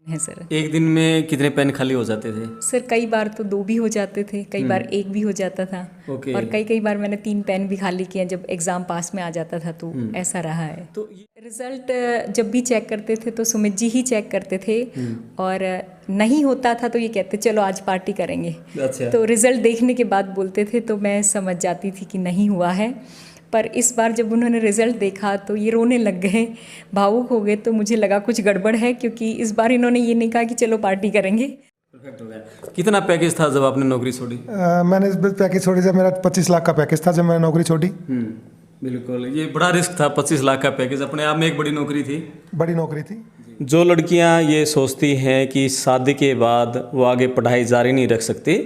है सर। एक दिन में कितने पेन खाली हो जाते थे? सर कई बार तो 2 भी हो जाते थे, कई बार 1 भी हो जाता था। ओके। और कई बार मैंने 3 पेन भी खाली किए जब एग्ज़ाम पास में आ जाता था, तो ऐसा रहा है। तो रिज़ल्ट जब भी चेक करते थे तो सुमित जी ही चेक करते थे, और नहीं होता था तो ये कहते चलो आज पार्टी करेंगे। अच्छा। तो रिज़ल्ट देखने के बाद बोलते थे तो मैं समझ जाती थी कि नहीं हुआ है। पर इस बार जब उन्होंने रिज़ल्ट देखा तो ये रोने लग गए, भावुक हो गए। तो मुझे लगा कुछ गड़बड़ है, क्योंकि इस बार इन्होंने ये नहीं कहा कि चलो पार्टी करेंगे। परफेक्ट हो गया। कितना पैकेज था जब आपने नौकरी छोड़ी? मैंने पैकेज छोड़ी जब मेरा 25 लाख का पैकेज था जब मैंने नौकरी छोड़ी। बिल्कुल, ये बड़ा रिस्क था। 25 लाख का पैकेज अपने आप में एक बड़ी नौकरी थी। बड़ी नौकरी थी। जो लड़कियां ये सोचती हैं कि शादी के बाद वो आगे पढ़ाई जारी नहीं रख सकती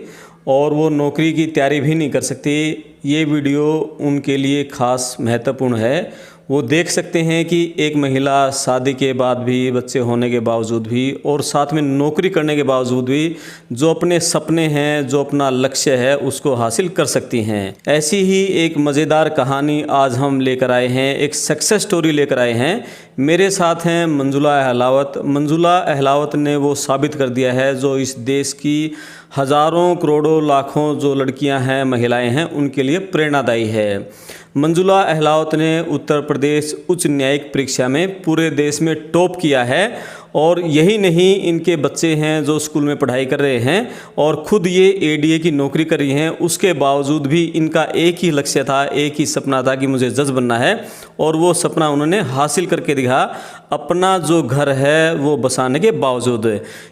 और वो नौकरी की तैयारी भी नहीं कर सकती, ये वीडियो उनके लिए खास महत्वपूर्ण है। वो देख सकते हैं कि एक महिला शादी के बाद भी, बच्चे होने के बावजूद भी और साथ में नौकरी करने के बावजूद भी जो अपने सपने हैं, जो अपना लक्ष्य है, उसको हासिल कर सकती हैं। ऐसी ही एक मज़ेदार कहानी आज हम लेकर आए हैं, एक सक्सेस स्टोरी लेकर आए हैं। मेरे साथ हैं मंजुला अहलावत। मंजुला अहलावत ने वो साबित कर दिया है जो इस देश की हज़ारों, करोड़ों, लाखों जो लड़कियां हैं, महिलाएं हैं, उनके लिए प्रेरणादायी है। मंजुला अहलावत ने उत्तर प्रदेश उच्च न्यायिक परीक्षा में पूरे देश में टॉप किया है और यही नहीं, इनके बच्चे हैं जो स्कूल में पढ़ाई कर रहे हैं और ख़ुद ये एडीए की नौकरी कर रही हैं। उसके बावजूद भी इनका एक ही लक्ष्य था, एक ही सपना था कि मुझे जज बनना है, और वो सपना उन्होंने हासिल करके दिखा, अपना जो घर है वो बसाने के बावजूद।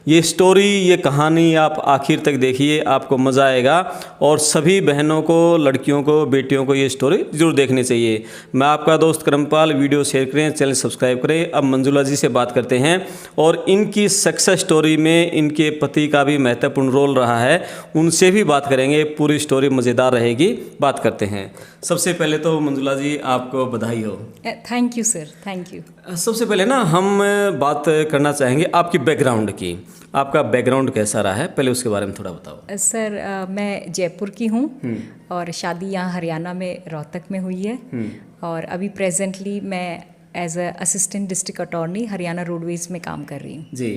ये स्टोरी, ये कहानी आप आखिर तक देखिए, आपको मज़ा आएगा और सभी बहनों को, लड़कियों को, बेटियों को ये स्टोरी ज़रूर देखनी चाहिए। मैं आपका दोस्त करमपाल, वीडियो शेयर करें, चैनल सब्सक्राइब करें। अब मंजुला जी से बात करते हैं और इनकी सक्सेस स्टोरी में इनके पति का भी महत्वपूर्ण रोल रहा है, उनसे भी बात करेंगे। पूरी स्टोरी मज़ेदार रहेगी, बात करते हैं। सबसे पहले तो मंजुला जी आपको बधाई हो। Thank you sir, thank you. सबसे पहले ना हम बात करना चाहेंगे आपकी बैकग्राउंड की। आपका बैकग्राउंड कैसा रहा है, पहले उसके बारे में थोड़ा बताओ। सर मैं जयपुर की हूँ और शादी यहाँ हरियाणा में रोहतक में हुई है, और अभी प्रेजेंटली मैं as a assistant district attorney Haryana Roadways में काम कर रही हूँ। जी।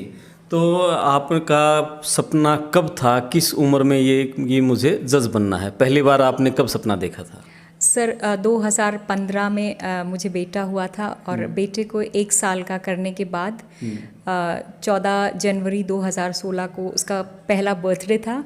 तो आपका सपना कब था, किस उम्र में ये मुझे जज बनना है, पहली बार आपने कब सपना देखा था? सर 2015 में मुझे बेटा हुआ था, और बेटे को 1 साल का करने के बाद 14 जनवरी 2016 को उसका पहला बर्थडे था।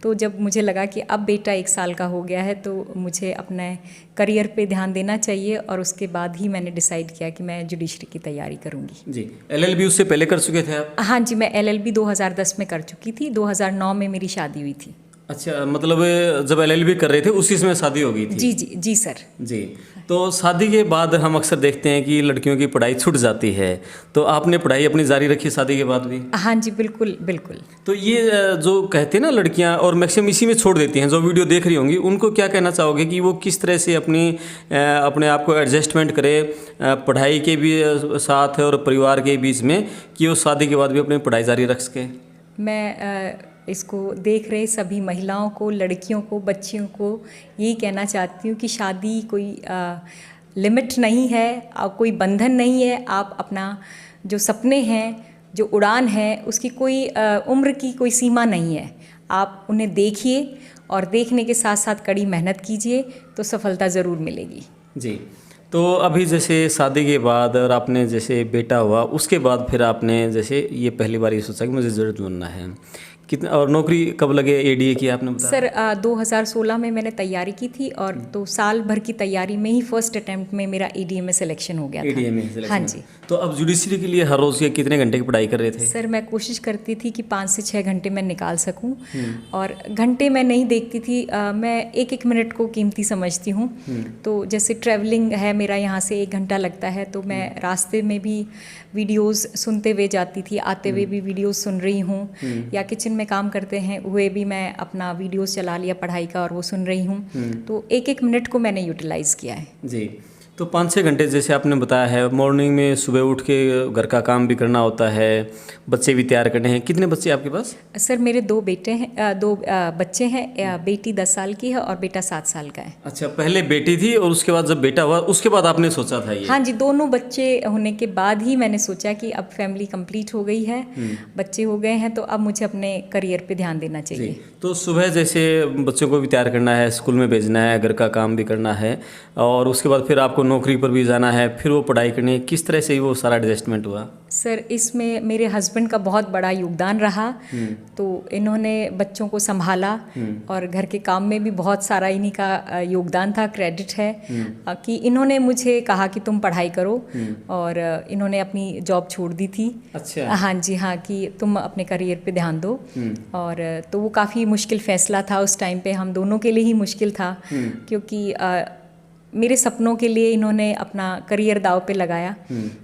तो जब मुझे लगा कि अब बेटा 1 साल का हो गया है तो मुझे अपने करियर पे ध्यान देना चाहिए, और उसके बाद ही मैंने डिसाइड किया कि मैं जुडिशरी की तैयारी करूँगी। जी। LLB उससे पहले कर चुके थे आप? हाँ जी, मैं LLB 2010 में कर चुकी थी। 2009 में मेरी शादी हुई थी। अच्छा, मतलब जब LLB कर रहे थे उसी समय शादी हो गई थी? जी जी जी सर। जी। तो शादी के बाद हम अक्सर देखते हैं कि लड़कियों की पढ़ाई छूट जाती है, तो आपने पढ़ाई अपनी जारी रखी शादी के बाद भी? हाँ जी, बिल्कुल बिल्कुल। तो ये जो कहते हैं ना लड़कियां, और मैक्सिमम इसी में छोड़ देती हैं, जो वीडियो देख रही होंगी, उनको क्या कहना चाहोगे कि वो किस तरह से अपने आप को एडजस्टमेंट करें पढ़ाई के भी साथ और परिवार के बीच में, कि वो शादी के बाद भी अपनी पढ़ाई जारी रख सकें? मैं इसको देख रहे सभी महिलाओं को, लड़कियों को, बच्चियों को यही कहना चाहती हूँ कि शादी कोई लिमिट नहीं है, कोई बंधन नहीं है। आप अपना जो सपने हैं, जो उड़ान है, उसकी कोई उम्र की कोई सीमा नहीं है। आप उन्हें देखिए और देखने के साथ साथ कड़ी मेहनत कीजिए तो सफलता ज़रूर मिलेगी। जी। तो अभी जैसे शादी के बाद और आपने जैसे बेटा हुआ, उसके बाद फिर आपने जैसे ये पहली बार ये सोचा कि मुझे जज बनना है, कितना, और नौकरी कब लगे एडीए की आपने बताया? सर 2016 में मैंने तैयारी की थी, और तो साल भर की तैयारी में ही फर्स्ट अटेम्प्ट में मेरा एडीए में सिलेक्शन हो गया था। एडीए में सिलेक्शन? हाँ जी। तो अब जुडिशरी के लिए हर रोज़ के कितने घंटे की पढ़ाई कर रहे थे? सर मैं कोशिश करती थी कि 5 से 6 घंटे मैं निकाल सकूं, और घंटे मैं नहीं देखती थी। मैं एक एक मिनट को कीमती समझती हूं। तो जैसे ट्रैवलिंग है मेरा, यहाँ से 1 घंटा लगता है, तो मैं रास्ते में भी वीडियोस सुनते हुए जाती थी, आते हुए भी वीडियोस सुन रही हूँ, या किचन में काम करते हैं हुए भी मैं अपना वीडियोस चला लिया पढ़ाई का और वो सुन रही हूँ। तो एक एक मिनट को मैंने यूटिलाइज़ किया है। जी। तो 5-6 घंटे जैसे आपने बताया है, मॉर्निंग में सुबह उठ के घर का काम भी करना होता है, बच्चे भी तैयार करने हैं। कितने बच्चे आपके पास? सर मेरे दो बच्चे हैं, बेटी 10 साल की है और बेटा 7 साल का है। अच्छा, पहले बेटी थी और उसके बाद जब बेटा हुआ उसके बाद आपने सोचा था ये? हाँ जी, दोनों बच्चे होने के बाद ही मैंने सोचा कि अब फैमिली कंप्लीट हो गई है, बच्चे हो गए हैं, तो अब मुझे अपने करियर पे ध्यान देना चाहिए। तो सुबह जैसे बच्चों को भी तैयार करना है, स्कूल में भेजना है, घर का काम भी करना है और उसके बाद फिर आपको नौकरी पर भी जाना है, फिर वो पढ़ाई करनी है, किस तरह से वो सारा एडजस्टमेंट हुआ? सर इसमें मेरे हस्बैंड का बहुत बड़ा योगदान रहा। तो इन्होंने बच्चों को संभाला और घर के काम में भी बहुत सारा इन्हीं का योगदान था, क्रेडिट है कि इन्होंने मुझे कहा कि तुम पढ़ाई करो और इन्होंने अपनी जॉब छोड़ दी थी। अच्छा। हाँ जी, हाँ, कि तुम अपने करियर पे ध्यान दो। और तो वो काफ़ी मुश्किल फ़ैसला था उस टाइम पे, हम दोनों के लिए ही मुश्किल था क्योंकि मेरे सपनों के लिए इन्होंने अपना करियर दांव पे लगाया।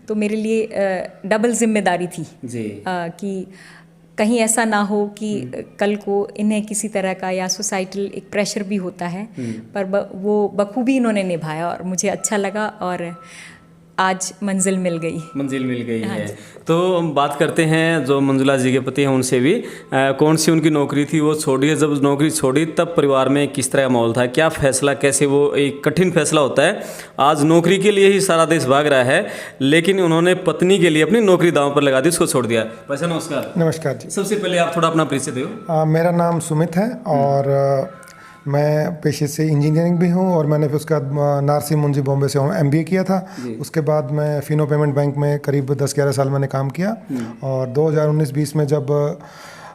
तो मेरे लिए डबल जिम्मेदारी थी जी। कि कहीं ऐसा ना हो कि कल को इन्हें किसी तरह का या सोसाइटल एक प्रेशर भी होता है, पर वो बखूबी इन्होंने निभाया और मुझे अच्छा लगा और आज मंजिल मिल गई है। तो बात करते हैं जो मंजुला जी के पति हैं उनसे भी, कौन सी उनकी नौकरी थी वो छोड़ी है, जब नौकरी छोड़ी तब परिवार में किस तरह का माहौल था, क्या फैसला, कैसे वो एक कठिन फैसला होता है। आज नौकरी के लिए ही सारा देश भाग रहा है, लेकिन उन्होंने पत्नी के लिए अपनी नौकरी दांव पर लगा दी, उसको छोड़ दिया। वैसे नमस्कार। नमस्कार जी। सबसे पहले आप थोड़ा अपना परिचय दो। मेरा नाम सुमित है और मैं पेशे से इंजीनियरिंग भी हूँ और मैंने फिर उसके बाद नारसी मुंजी बॉम्बे से MBA किया था। उसके बाद मैं फिनो पेमेंट बैंक में करीब 10-11 साल मैंने काम किया और 2019-20 में जब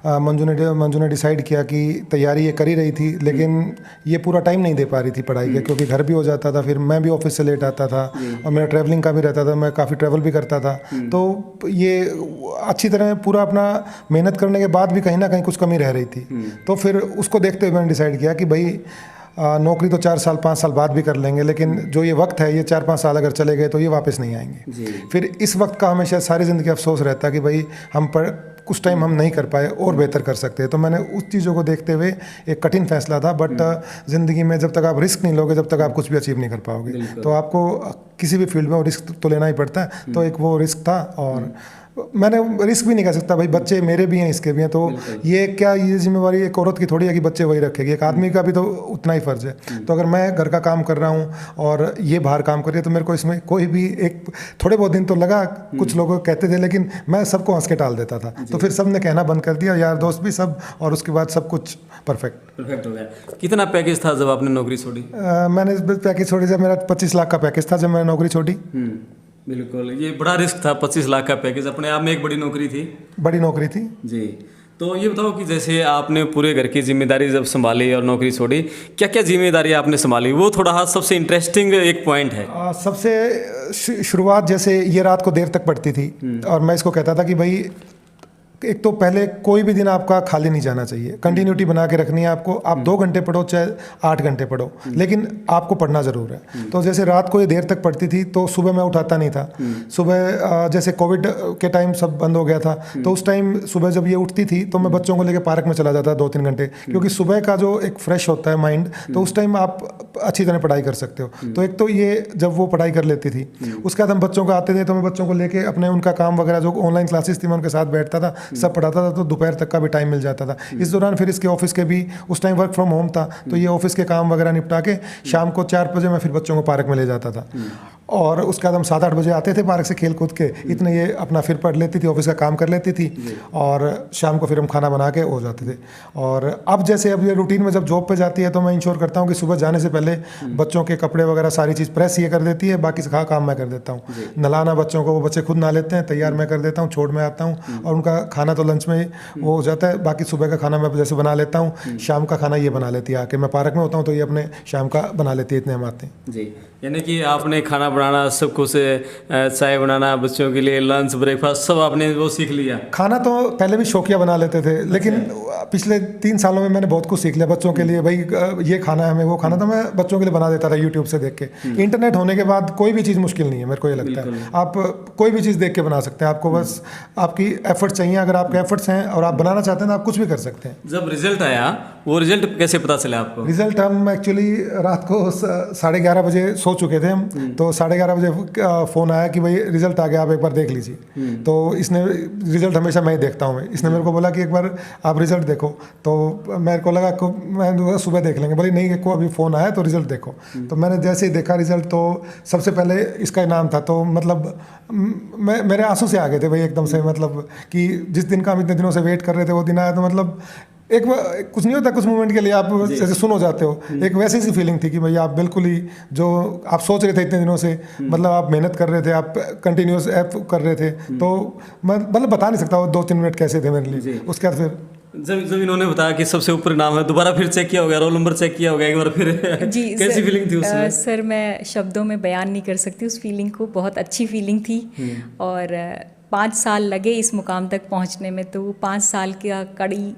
मंजू ने डिसाइड किया कि तैयारी ये कर ही रही थी, लेकिन ये पूरा टाइम नहीं दे पा रही थी पढ़ाई का, क्योंकि घर भी हो जाता था, फिर मैं भी ऑफिस से लेट आता था और मेरा ट्रैवलिंग का भी रहता था, मैं काफ़ी ट्रैवल भी करता था। तो ये अच्छी तरह पूरा अपना मेहनत करने के बाद भी कहीं ना कहीं कुछ कमी रह रही थी। तो फिर उसको देखते हुए मैंने डिसाइड किया कि भाई नौकरी तो 4 साल 5 साल बाद भी कर लेंगे, लेकिन जो ये वक्त है, ये 4-5 साल अगर चले गए तो ये वापस नहीं आएंगे। फिर इस वक्त का हमेशा सारी ज़िंदगी अफसोस रहता है कि भाई हम कुछ टाइम हम नहीं कर पाए और बेहतर कर सकते हैं। तो मैंने उस चीज़ों को देखते हुए एक कठिन फैसला था, बट ज़िंदगी में जब तक आप रिस्क नहीं लोगे जब तक आप कुछ भी अचीव नहीं कर पाओगे। तो आपको किसी भी फील्ड में रिस्क तो लेना ही पड़ता है। तो एक वो रिस्क था और मैंने रिस्क भी नहीं कर सकता, भाई बच्चे मेरे भी हैं, इसके भी हैं, तो ये जिम्मेवारी एक औरत की थोड़ी है कि बच्चे वही रखेगी, एक आदमी का भी तो उतना ही फ़र्ज़ है। तो अगर मैं घर का काम कर रहा हूँ और ये बाहर काम कर रही है तो मेरे को इसमें कोई भी एक थोड़े बहुत दिन तो लगा, कुछ लोग कहते थे, लेकिन मैं सबको हंस के टाल देता था। तो फिर सब ने कहना बंद कर दिया, यार दोस्त भी सब, और उसके बाद सब कुछ परफेक्ट हो गया। कितना पैकेज था जब आपने नौकरी छोड़ी? मैंने पैकेज छोड़ी जब मेरा 25 लाख का पैकेज था जब मैंने नौकरी छोड़ी। बिल्कुल, ये बड़ा रिस्क था। 25 लाख का पैकेज अपने आप में एक बड़ी नौकरी थी जी। तो ये बताओ कि जैसे आपने पूरे घर की जिम्मेदारी जब संभाली और नौकरी छोड़ी, क्या क्या जिम्मेदारी आपने संभाली, वो थोड़ा सबसे इंटरेस्टिंग एक पॉइंट है। सबसे शुरुआत जैसे ये रात को देर तक पड़ती थी और मैं इसको कहता था कि भाई एक तो पहले कोई भी दिन आपका खाली नहीं जाना चाहिए, कंटिन्यूटी बना के रखनी है आपको। आप 2 घंटे पढ़ो चाहे 8 घंटे पढ़ो, लेकिन आपको पढ़ना ज़रूर है। तो जैसे रात को ये देर तक पढ़ती थी तो सुबह मैं उठाता नहीं था। सुबह जैसे कोविड के टाइम सब बंद हो गया था, तो उस टाइम सुबह जब ये उठती थी तो मैं बच्चों को लेकर पार्क में चला जाता 2-3 घंटे, क्योंकि सुबह का जो एक फ्रेश होता है माइंड, तो उस टाइम आप अच्छी तरह पढ़ाई कर सकते हो। तो एक तो ये जब वो पढ़ाई कर लेती थी, उसके बाद हम बच्चों को आते थे तो मैं बच्चों को लेके अपने उनका काम वगैरह जो ऑनलाइन क्लासेस थी मैं उनके साथ बैठता था, सब पढ़ाता था, तो दोपहर तक का भी टाइम मिल जाता था। इस दौरान फिर इसके ऑफिस के भी उस टाइम वर्क फ्रॉम होम था, तो ये ऑफिस के काम वगैरह निपटा के शाम को 4 बजे मैं फिर बच्चों को पार्क में ले जाता था और उसके बाद हम 7-8 बजे आते थे पार्क से खेल कूद के, इतने ये अपना फिर पढ़ लेती थी, ऑफिस का काम कर लेती थी और शाम को फिर हम खाना बना के हो जाते थे। और अब जैसे अब ये रूटीन में जब जॉब पे जाती है तो मैं इंश्योर करता हूँ कि सुबह जाने से पहले बच्चों के कपड़े वगैरह सारी चीज़ प्रेस ये कर देती है, बाकी का काम मैं कर देता हूँ। नलाना बच्चों को वो बच्चे खुद नहा लेते हैं, तैयार मैं कर देता हूँ, छोड़ मैं आता हूँ और उनका खाना तो लंच में वो हो जाता है। बाकी सुबह का खाना मैं जैसे बना लेता हूँ, शाम का खाना ये बना लेती है आके, मैं पार्क में होता हूँ तो ये अपने शाम का बना लेती है, इतने हम आते हैं जी। यानी कि आपने खाना बनाना सब कुछ, चाय बनाना बच्चों के लिए, लंच ब्रेकफास्ट सब आपने वो सीख लिया। खाना तो पहले भी शौकिया बना लेते थे, लेकिन पिछले 3 सालों में मैंने बहुत कुछ सीख लिया बच्चों के लिए। भाई ये खाना है हमें, वो खाना, तो मैं बच्चों के लिए बना देता था यूट्यूब से देख के। इंटरनेट होने के बाद कोई भी चीज़ मुश्किल नहीं है, मेरे को ये लगता है। आप कोई भी चीज़ देख के बना सकते हैं, आपको बस आपकी एफर्ट्स चाहिए। अगर आपके एफर्ट्स हैं और आप बनाना चाहते हैं तो आप कुछ भी कर सकते हैं। जब रिजल्ट आया वो रिजल्ट कैसे पता चला आपको? रिजल्ट हम एक्चुअली रात को 11:30 बजे सो चुके थे हम, तो 11:30 बजे फ़ोन आया कि भाई रिजल्ट आ गया, आप एक बार देख लीजिए। तो इसने रिजल्ट हमेशा मैं ही देखता हूँ, इसने मेरे को बोला कि एक बार आप रिजल्ट देखो। तो मेरे को लगा को मैं सुबह देख लेंगे, बोली नहीं को अभी फ़ोन आया तो रिजल्ट देखो। तो मैंने जैसे ही देखा रिजल्ट, तो सबसे पहले इसका इनाम था, तो मतलब मेरे आंसू से आ गए थे भाई एकदम से, मतलब कि जिस दिन का हम इतने दिनों से वेट कर रहे थे वो दिन आया, तो मतलब एक कुछ नहीं होता, कुछ मोमेंट के लिए आप जैसे सुन हो जाते हो, एक वैसी सी फीलिंग थी कि भाई आप बिल्कुल ही जो आप सोच रहे थे इतने दिनों से, मतलब आप मेहनत कर रहे थे, आप कंटिन्यूस ऐप कर रहे थे, तो मैं मतलब बता नहीं सकता वो 2-3 मिनट कैसे थे मेरे लिए। उसके बाद फिर जब इन्होंने बताया कि सबसे ऊपर नाम है, दोबारा फिर चेक किया होगा, रोल नंबर चेक किया होगा एक बार फिर जी कैसी फीलिंग थी उसमें? सर मैं शब्दों में बयान नहीं कर सकती उस फीलिंग को, बहुत अच्छी फीलिंग थी। और 5 साल लगे इस मुकाम तक पहुंचने में, तो 5 साल का कड़ी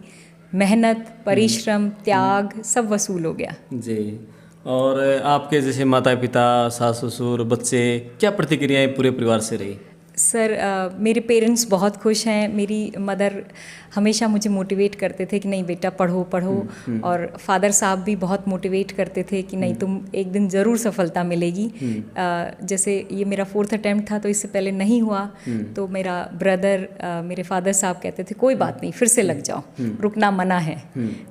मेहनत, परिश्रम, त्याग सब वसूल हो गया जी। और आपके जैसे माता पिता, सास ससुर, बच्चे, क्या प्रतिक्रियाएं पूरे परिवार से रही? सर मेरे पेरेंट्स बहुत खुश हैं। मेरी मदर हमेशा मुझे मोटिवेट करते थे कि नहीं बेटा पढ़ो पढ़ो, और फादर साहब भी बहुत मोटिवेट करते थे कि नहीं तुम एक दिन ज़रूर सफलता मिलेगी। जैसे ये मेरा 4th अटैम्प्ट था, तो इससे पहले नहीं हुआ, तो मेरा ब्रदर, मेरे फादर साहब कहते थे कोई बात नहीं, फिर से लग जाओ, रुकना मना है।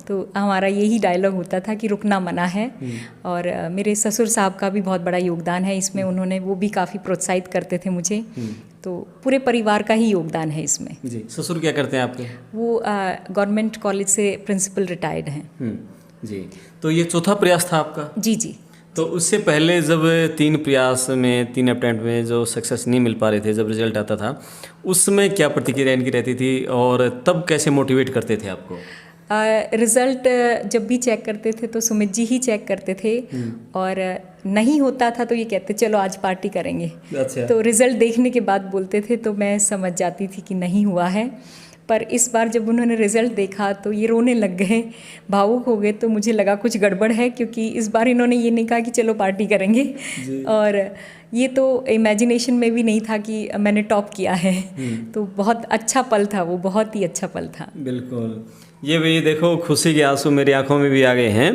तो हमारा यही डायलॉग होता था कि रुकना मना है। और मेरे ससुर साहब का भी बहुत बड़ा योगदान है इसमें, उन्होंने वो भी काफ़ी प्रोत्साहित करते थे मुझे, तो पूरे परिवार का ही योगदान है इसमें। जी। ससुर क्या करते हैं आपके? वो गवर्नमेंट कॉलेज से प्रिंसिपल रिटायर्ड हैं। जी। तो ये चौथा प्रयास था आपका? जी जी। तो उससे पहले जब 3 प्रयास में, 3 अटेम्प्ट में जो सक्सेस नहीं मिल पा रहे थे, जब रिजल्ट आता था, उसमें क्या प्रतिक्रिया इनकी रहती थी और तब कैसे मोटिवेट करते थे आपको? रिज़ल्ट जब भी चेक करते थे तो सुमित जी ही चेक करते थे, और नहीं होता था तो ये कहते चलो आज पार्टी करेंगे। अच्छा। तो रिज़ल्ट देखने के बाद बोलते थे, तो मैं समझ जाती थी कि नहीं हुआ है। पर इस बार जब उन्होंने रिज़ल्ट देखा तो ये रोने लग गए, भावुक हो गए, तो मुझे लगा कुछ गड़बड़ है, क्योंकि इस बार इन्होंने ये नहीं कहा कि चलो पार्टी करेंगे। और ये तो इमेजिनेशन में भी नहीं था कि मैंने टॉप किया है। तो बहुत अच्छा पल था वो, बहुत ही अच्छा पल था। बिल्कुल। ये भी देखो, खुशी के आंसू मेरी आंखों में भी आ गए हैं।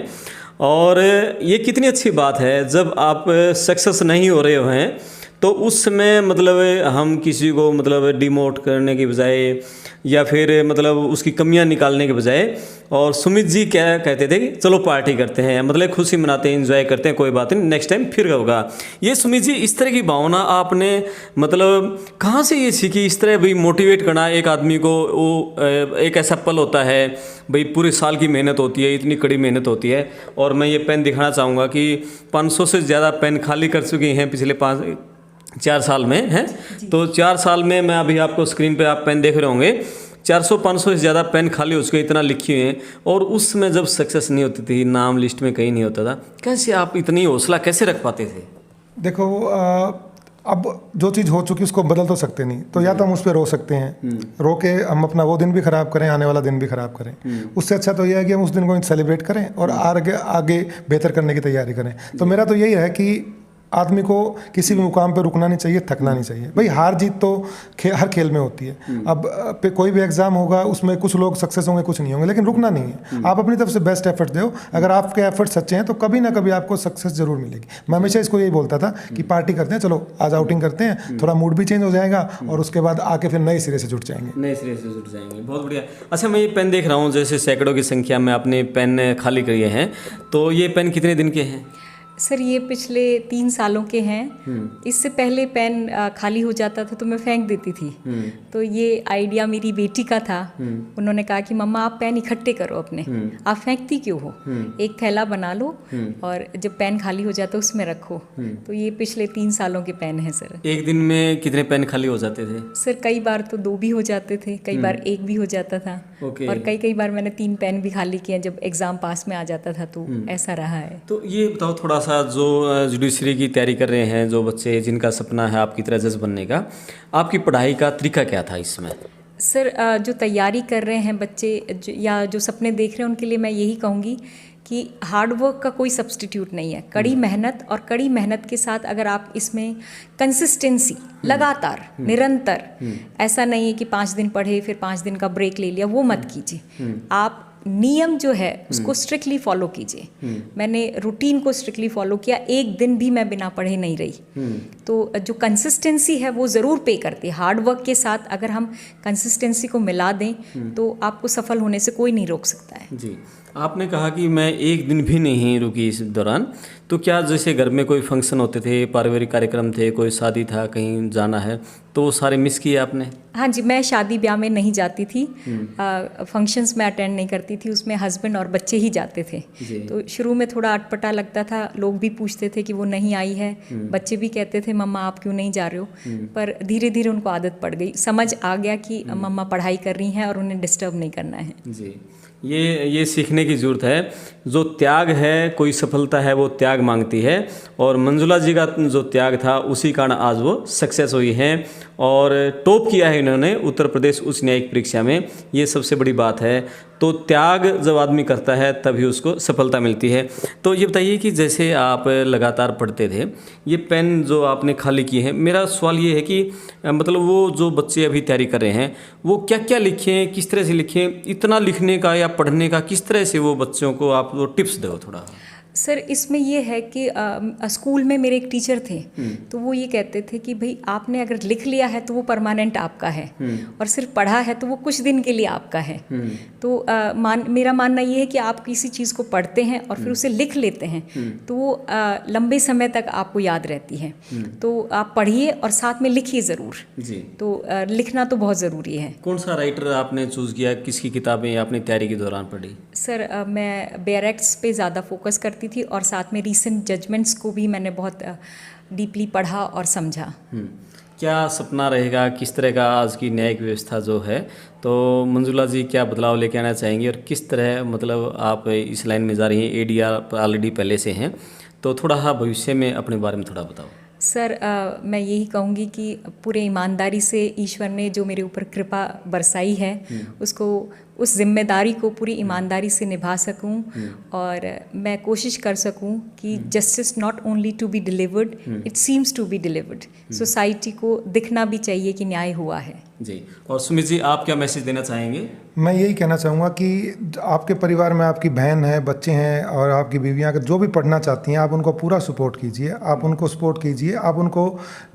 और ये कितनी अच्छी बात है, जब आप सक्सेस नहीं हो रहे हो हैं तो उस समय मतलब हम किसी को मतलब डिमोट करने के बजाय या फिर मतलब उसकी कमियां निकालने के बजाय, और सुमित जी क्या कहते थे कि चलो पार्टी करते हैं, मतलब खुशी मनाते हैं, एंजॉय करते हैं, कोई बात नहीं, नेक्स्ट टाइम फिर होगा। ये सुमित जी, इस तरह की भावना आपने मतलब कहाँ से ये सीखी, इस तरह भाई मोटिवेट करना एक आदमी को? वो एक ऐसा पल होता है भाई, पूरे साल की मेहनत होती है, इतनी कड़ी मेहनत होती है। और मैं ये पेन दिखाना चाहूँगा कि 500 से ज़्यादा पेन खाली कर चुके हैं पिछले 4 साल में, हैं। तो 4 साल में, मैं अभी आपको स्क्रीन पे आप पेन देख रहे होंगे, 400-500 से ज़्यादा पेन खाली हो चुके, इतना लिखी हुई हैं। और उस समय जब सक्सेस नहीं होती थी, नाम लिस्ट में कहीं नहीं होता था, कैसे आप इतनी हौसला कैसे रख पाते थे? देखो अब जो चीज़ हो चुकी उसको बदल तो सकते नहीं, तो या तो हम उस पर रो सकते हैं, रो के हम अपना वो दिन भी ख़राब करें, आने वाला दिन भी ख़राब करें। उससे अच्छा तो यह है कि हम उस दिन को सेलिब्रेट करें और आगे बेहतर करने की तैयारी करें। तो मेरा तो यही है कि आदमी को किसी भी मुकाम पे रुकना नहीं चाहिए, थकना नहीं चाहिए। भाई हार जीत तो हर खेल में होती है। अब कोई भी एग्जाम होगा, उसमें कुछ लोग सक्सेस होंगे, कुछ नहीं होंगे, लेकिन रुकना नहीं है। आप अपनी तरफ से बेस्ट एफर्ट दो, अगर आपके एफर्ट सच्चे हैं तो कभी ना कभी आपको सक्सेस जरूर मिलेगी। मैं हमेशा इसको यही बोलता था कि पार्टी करते हैं, चलो आज आउटिंग करते हैं, थोड़ा मूड भी चेंज हो जाएगा और उसके बाद आके फिर नए सिरे से जुट जाएंगे। नए सिरे से जुट जाएंगे, बहुत बढ़िया। अच्छा, मैं ये पेन देख रहा हूँ, जैसे सैकड़ों की संख्या में आपने पेन खाली किए हैं, तो ये पेन कितने दिन के हैं? सर ये पिछले 3 सालों के हैं। इससे पहले पेन खाली हो जाता था तो मैं फेंक देती थी। तो ये आइडिया मेरी बेटी का था। उन्होंने कहा कि मम्मा आप पेन इकट्ठे करो अपने, आप फेंकती क्यों हो, एक थैला बना लो और जब पेन खाली हो जाता उसमें रखो। तो ये पिछले 3 सालों के पेन हैं सर। एक दिन में कितने पेन खाली हो जाते थे? सर कई बार तो 2 भी हो जाते थे, कई बार 1 भी हो जाता था। और कई बार मैंने 3 पेन भी खाली किए जब एग्जाम पास में आ जाता था, तो ऐसा रहा है। तो ये बताओ थोड़ा सा, जो जुडिशरी की तैयारी कर रहे हैं, जो बच्चे जिनका सपना है आपकी तरह जज बनने का, आपकी पढ़ाई का तरीका क्या था इसमें? सर जो तैयारी कर रहे हैं बच्चे या जो सपने देख रहे हैं, उनके लिए मैं यही कहूँगी कि हार्डवर्क का कोई सब्स्टिट्यूट नहीं है। कड़ी मेहनत, और कड़ी मेहनत के साथ अगर आप इसमें कंसिस्टेंसी, लगातार निरंतर, ऐसा नहीं है कि 5 दिन पढ़े फिर 5 दिन का ब्रेक ले लिया, वो मत कीजिए। आप नियम जो है उसको स्ट्रिक्टली फॉलो कीजिए। मैंने रूटीन को स्ट्रिक्टली फॉलो किया, एक दिन भी मैं बिना पढ़े नहीं रही। तो जो कंसिस्टेंसी है वो ज़रूर पे करती है। हार्ड वर्क के साथ अगर हम कंसिस्टेंसी को मिला दें तो आपको सफल होने से कोई नहीं रोक सकता है। जी, आपने कहा कि मैं एक दिन भी नहीं रुकी इस दौरान, तो क्या जैसे घर में कोई फंक्शन होते थे, पारिवारिक कार्यक्रम थे, कोई शादी था, कहीं जाना है, तो वो सारे मिस किए आपने? हाँ जी, मैं शादी ब्याह में नहीं जाती थी, फंक्शंस में अटेंड नहीं करती थी, उसमें हस्बैंड और बच्चे ही जाते थे। तो शुरू में थोड़ा अटपटा लगता था, लोग भी पूछते थे कि वो नहीं आई है, बच्चे भी कहते थे मम्मा आप क्यों नहीं जा रहे हो, पर धीरे धीरे उनको आदत पड़ गई, समझ आ गया कि मम्मा पढ़ाई कर रही हैं और उन्हें डिस्टर्ब नहीं करना है। जी, ये सीखने की ज़रूरत है। जो त्याग है, कोई सफलता है वो त्याग मांगती है, और मंजुला जी का जो त्याग था उसी कारण आज वो सक्सेस हुई हैं और टॉप किया है इन्होंने उत्तर प्रदेश उच्च न्यायिक परीक्षा में। ये सबसे बड़ी बात है। तो त्याग जब आदमी करता है तभी उसको सफलता मिलती है। तो ये बताइए कि जैसे आप लगातार पढ़ते थे, ये पेन जो आपने खाली किए हैं, मेरा सवाल ये है कि मतलब वो जो बच्चे अभी तैयारी कर रहे हैं वो क्या क्या लिखें, किस तरह से लिखें, इतना लिखने का या पढ़ने का किस तरह से वो बच्चों को आप वो टिप्स दो थोड़ा? सर इसमें ये है कि स्कूल में मेरे एक टीचर थे, तो वो ये कहते थे कि भाई आपने अगर लिख लिया है तो वो परमानेंट आपका है, और सिर्फ पढ़ा है तो वो कुछ दिन के लिए आपका है। तो मेरा मानना ये है कि आप किसी चीज़ को पढ़ते हैं और फिर उसे लिख लेते हैं तो वो लंबे समय तक आपको याद रहती है। तो आप पढ़िए और साथ में लिखिए ज़रूर जी। तो लिखना तो बहुत ज़रूरी है। कौन सा राइटर आपने चूज़ किया, किसकी किताबें आपने तैयारी के दौरान पढ़ी? सर मैं बेयर एक्ट्स पे ज़्यादा फोकस करती थी और साथ में रीसेंट जजमेंट्स को भी मैंने बहुत डीपली पढ़ा और समझा। क्या सपना रहेगा, किस तरह का आज की न्यायिक व्यवस्था जो है, तो मंजुला जी क्या बदलाव लेके आना चाहेंगी और किस तरह मतलब आप इस लाइन में जा रही हैं? ADR ऑलरेडी पहले से हैं, तो थोड़ा भविष्य में अपने बारे में थोड़ा बताओ। सर मैं यही कहूँगी कि पूरे ईमानदारी से ईश्वर ने जो मेरे ऊपर कृपा बरसाई है उसको, उस जिम्मेदारी को पूरी ईमानदारी से निभा सकूं और मैं कोशिश कर सकूं कि justice not only to be delivered, it seems to be delivered. Society को दिखना भी चाहिए कि न्याय हुआ है जी। और सुमित जी, आप क्या मैसेज देना चाहेंगे? मैं यही कहना चाहूँगा कि आपके परिवार में आपकी बहन है, बच्चे हैं और आपकी बीवियाँ अगर जो भी पढ़ना चाहती हैं, आप उनको पूरा सपोर्ट कीजिए, आप उनको सपोर्ट कीजिए, आप उनको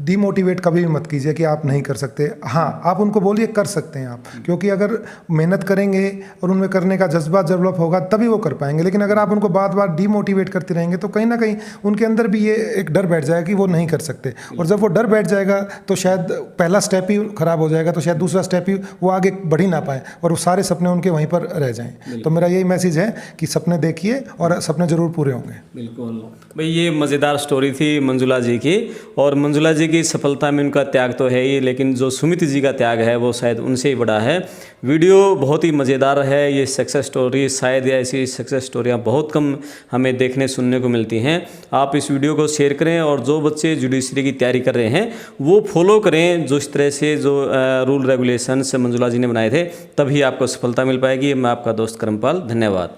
डिमोटिवेट कभी भी मत कीजिए कि आप नहीं कर सकते। हाँ, आप उनको बोलिए कर सकते हैं आप, क्योंकि अगर मेहनत करेंगे और उनमें करने का जज्बा डेवलप होगा तभी वो कर पाएंगे। लेकिन अगर आप उनको बार बार डिमोटिवेट करते रहेंगे तो कहीं ना कहीं उनके अंदर भी ये एक डर बैठ जाएगा कि वो नहीं कर सकते, और जब वो डर बैठ जाएगा तो शायद पहला स्टेप ही खराब हो जाएगा, तो शायद दूसरा स्टेप ही वो आगे बढ़ ही ना पाए और वो सारे सपने उनके वहीं पर रह जाएं। तो मेरा यही मैसेज है कि सपने देखिए और सपने जरूर पूरे होंगे। बिल्कुल भाई, ये मज़ेदार स्टोरी थी मंजुला जी की, और मंजुला जी की सफलता में उनका त्याग तो है ही, लेकिन जो सुमित जी का त्याग है वो शायद उनसे ही बड़ा है। वीडियो बहुत ही मज़ेदार है, ये सक्सेस स्टोरी, शायद ऐसी सक्सेस स्टोरियाँ बहुत कम हमें देखने सुनने को मिलती हैं। आप इस वीडियो को शेयर करें और जो बच्चे जुडिशरी की तैयारी कर रहे हैं वो फॉलो करें जो इस तरह से जो रूल रेगुलेशन से मंजुला जी ने बनाए थे, तभी आपको सफलता मिल पाएगी। मैं आपका दोस्त करमपाल, धन्यवाद।